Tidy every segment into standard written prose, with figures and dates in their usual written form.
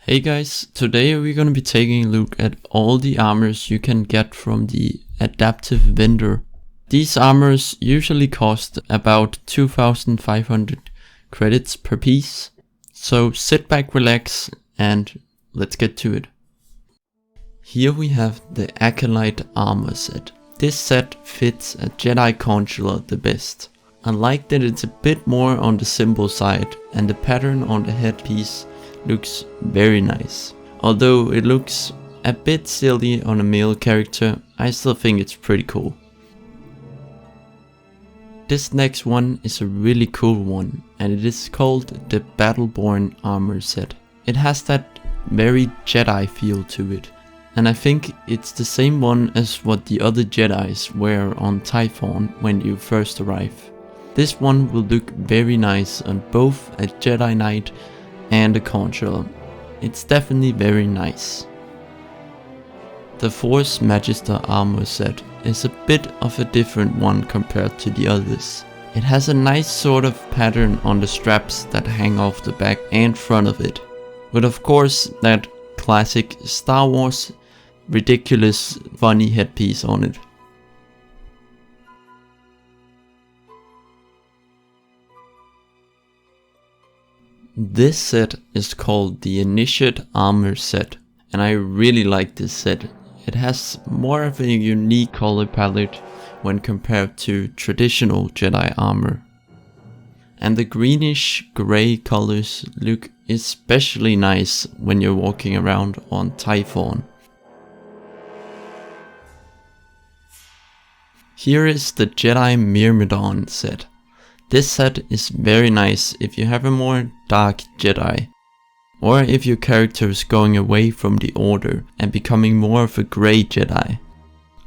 Hey guys, today we're gonna be taking a look at all the armors you can get from the adaptive vendor. These armors usually cost about 2,500 credits per piece. So sit back, relax, and let's get to it. Here we have the ACOLYTE armor set. This set fits a JEDI consular the best. I like that it's a bit more on the simple side and the pattern on the headpiece looks very nice. Although it looks a bit silly on a male character, I still think it's pretty cool. This next one is a really cool one, and it is called the BATTLEBORN armor set. It has that very JEDI feel to it, and I think it's the same one as what the other JEDIs wear on Typhon when you first arrive. This one will look very nice on both a JEDI Knight and a consular. It's definitely very nice. The Force Magister armor set is a bit of a different one compared to the others. It has a nice sort of pattern on the straps that hang off the back and front of it, with of course that classic Star Wars ridiculous funny headpiece on it. This set is called the Initiate armor set, and I really like this set. It has more of a unique color palette when compared to traditional JEDI armor. And the greenish grey colors look especially nice when you're walking around on Typhon. Here is the JEDI MYRMIDON set. This set is very nice if you have a more dark JEDI, or if your character is going away from the order and becoming more of a grey JEDI.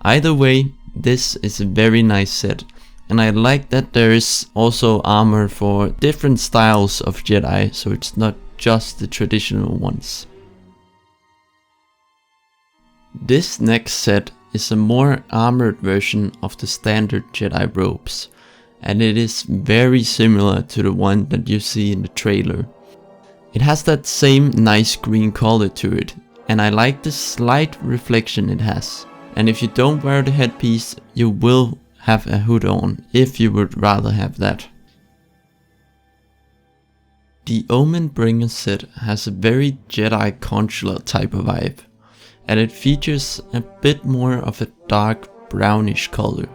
Either way, this is a very nice set, and I like that there is also armor for different styles of JEDI, so it's not just the traditional ones. This next set is a more armored version of the standard JEDI robes, and it is very similar to the one that you see in the trailer. It has that same nice green color to it, and I like the slight reflection it has. And if you don't wear the headpiece, you will have a hood on, if you would rather have that. The OMENBRINGER set has a very JEDI consular type of vibe, and it features a bit more of a dark brownish color.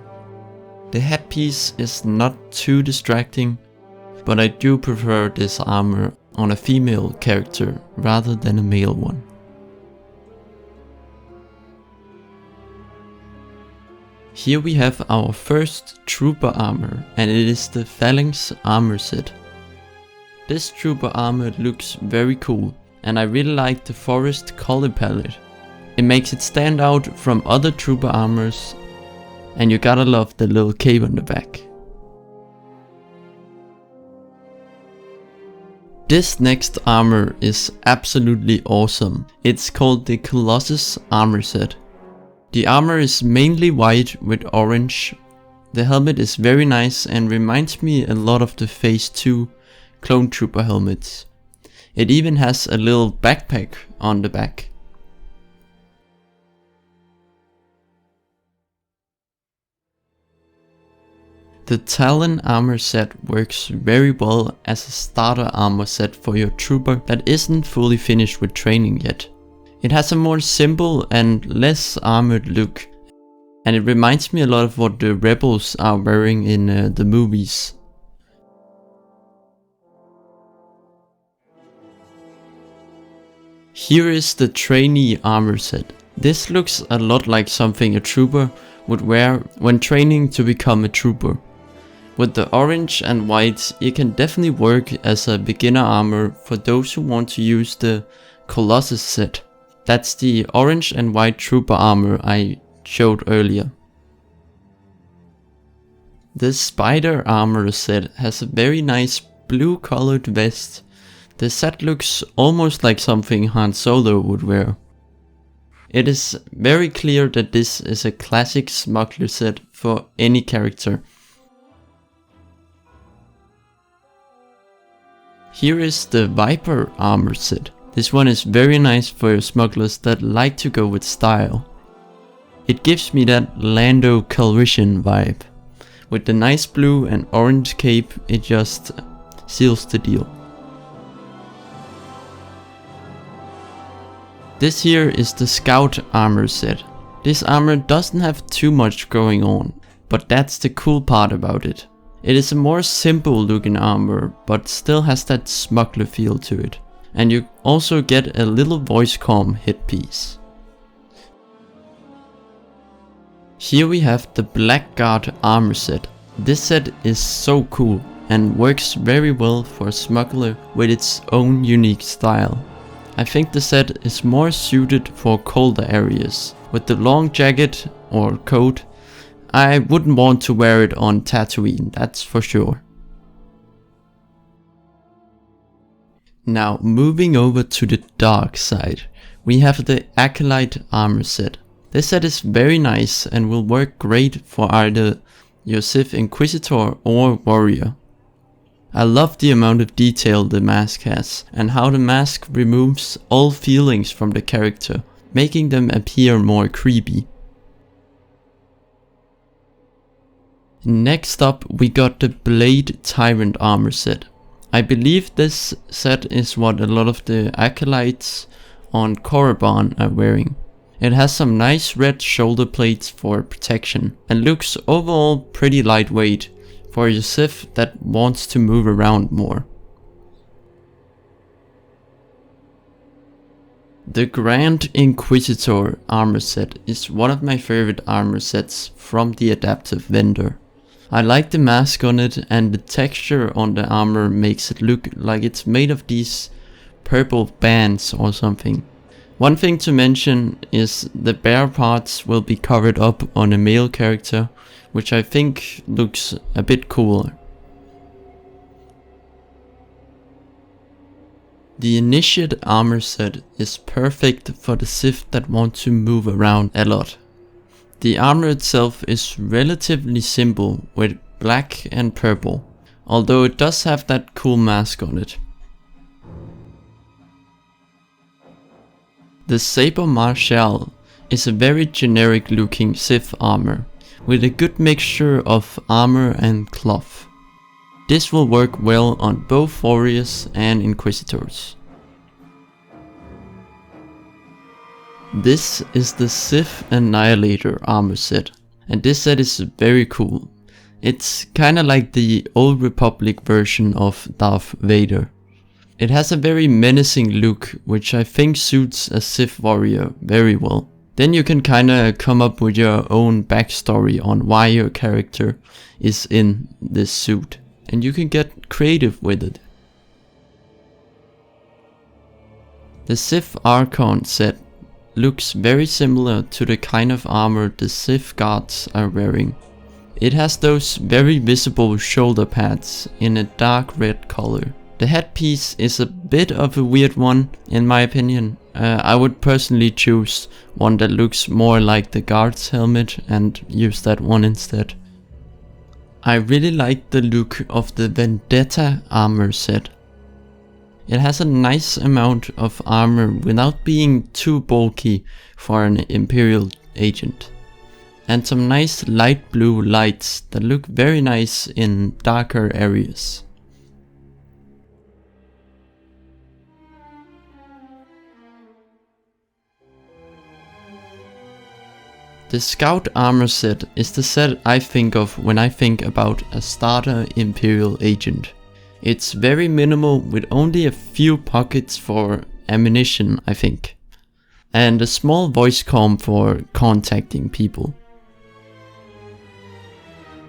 The headpiece is not too distracting, but I do prefer this armor on a female character rather than a male one. Here we have our first trooper armor, and it is the PHALANX armor set. This trooper armor looks very cool, and I really like the forest color palette. It makes it stand out from other trooper armors, and you gotta love the little cape on the back. This next armor is absolutely awesome. It's called the COLOSSUS armor set. The armor is mainly white with orange. The helmet is very nice and reminds me a lot of the Phase 2 clone trooper helmets. It even has a little backpack on the back. The TALON armor set works very well as a starter armor set for your trooper that isn't fully finished with training yet. It has a more simple and less armored look, and it reminds me a lot of what the rebels are wearing in the movies. Here is the TRAINEE armor set. This looks a lot like something a trooper would wear when training to become a trooper. With the orange and white, it can definitely work as a beginner armor for those who want to use the COLOSSUS set. That's the orange and white trooper armor I showed earlier. The spider armor set has a very nice blue colored vest. The set looks almost like something Han Solo would wear. It is very clear that this is a classic smuggler set for any character. Here is the Viper armor set. This one is very nice for smugglers that like to go with style. It gives me that Lando Calrissian vibe. With the nice blue and orange cape, it just seals the deal. This here is the Scout armor set. This armor doesn't have too much going on, but that's the cool part about it. It is a more simple looking armor, but still has that smuggler feel to it. And you also get a little voice comm headpiece. Here we have the BLACKGUARD armor set. This set is so cool and works very well for a smuggler with its own unique style. I think the set is more suited for colder areas. With the long jacket or coat, I wouldn't want to wear it on Tatooine, that's for sure. Now moving over to the dark side, we have the ACOLYTE armor set. This set is very nice and will work great for either your SITH Inquisitor or Warrior. I love the amount of detail the mask has and how the mask removes all feelings from the character, making them appear more creepy. Next up we got the Blade Tyrant armor set. I believe this set is what a lot of the acolytes on Korriban are wearing. It has some nice red shoulder plates for protection and looks overall pretty lightweight for your Sith that wants to move around more. The Grand Inquisitor armor set is one of my favorite armor sets from the adaptive vendor. I like the mask on it, and the texture on the armor makes it look like it's made of these purple bands or something. One thing to mention is the bare parts will be covered up on a male character, which I think looks a bit cooler. The Initiate armor set is perfect for the Sith that want to move around a lot. The armor itself is relatively simple with black and purple, although it does have that cool mask on it. The SABER MARSHAL is a very generic looking Sith armor, with a good mixture of armor and cloth. This will work well on both Warriors and Inquisitors. This is the SITH ANNIHALATOR armor set, and this set is very cool. It's kinda like the Old Republic version of Darth Vader. It has a very menacing look, which I think suits a Sith warrior very well. Then you can kinda come up with your own backstory on why your character is in this suit, and you can get creative with it. The Sith Archon set looks very similar to the kind of armor the Sith guards are wearing. It has those very visible shoulder pads in a dark red color. The headpiece is a bit of a weird one in my opinion. I would personally choose one that looks more like the guard's helmet and use that one instead. I really like the look of the Vendetta armor set. It has a nice amount of armor without being too bulky for an Imperial agent. And some nice light blue lights that look very nice in darker areas. The Scout armor set is the set I think of when I think about a starter Imperial agent. It's very minimal with only a few pockets for ammunition, I think. And a small voice comm for contacting people.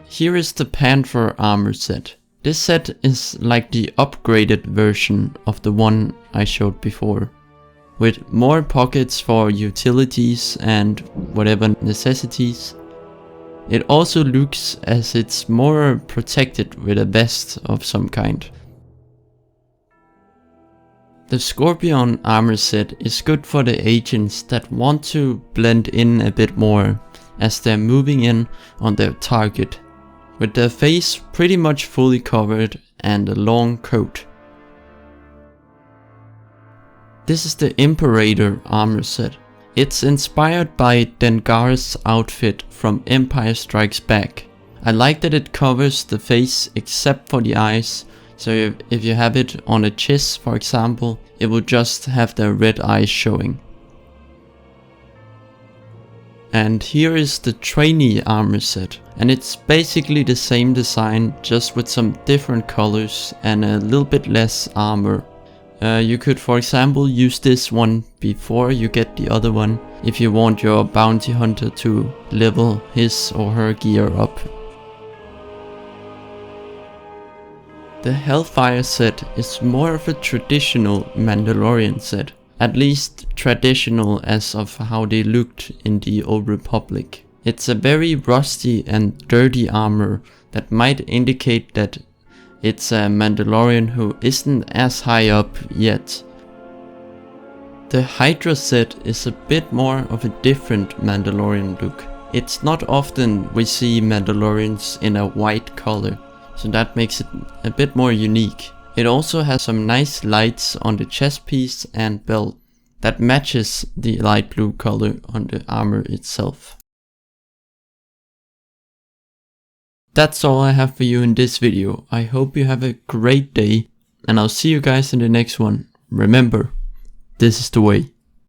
Here is the Panther armor set. This set is like the upgraded version of the one I showed before, with more pockets for utilities and whatever necessities. It also looks as it's more protected with a vest of some kind. The Scorpion armor set is good for the agents that want to blend in a bit more as they're moving in on their target, with their face pretty much fully covered and a long coat. This is the Imperator armor set. It's inspired by Dengar's outfit from Empire Strikes Back. I like that it covers the face except for the eyes, so if you have it on a chest for example, it will just have the red eyes showing. And here is the Trainee armor set, and it's basically the same design, just with some different colors and a little bit less armor. You could for example use this one before you get the other one, if you want your bounty hunter to level his or her gear up. The HELLFIRE set is more of a traditional Mandalorian set. At least traditional as of how they looked in the Old Republic. It's a very rusty and dirty armor that might indicate that it's a Mandalorian who isn't as high up yet. The HYDRA set is a bit more of a different Mandalorian look. It's not often we see Mandalorians in a white color, so that makes it a bit more unique. It also has some nice lights on the chest piece and belt that matches the light blue color on the armor itself. That's all I have for you in this video. I hope you have a great day and I'll see you guys in the next one. Remember, this is the way.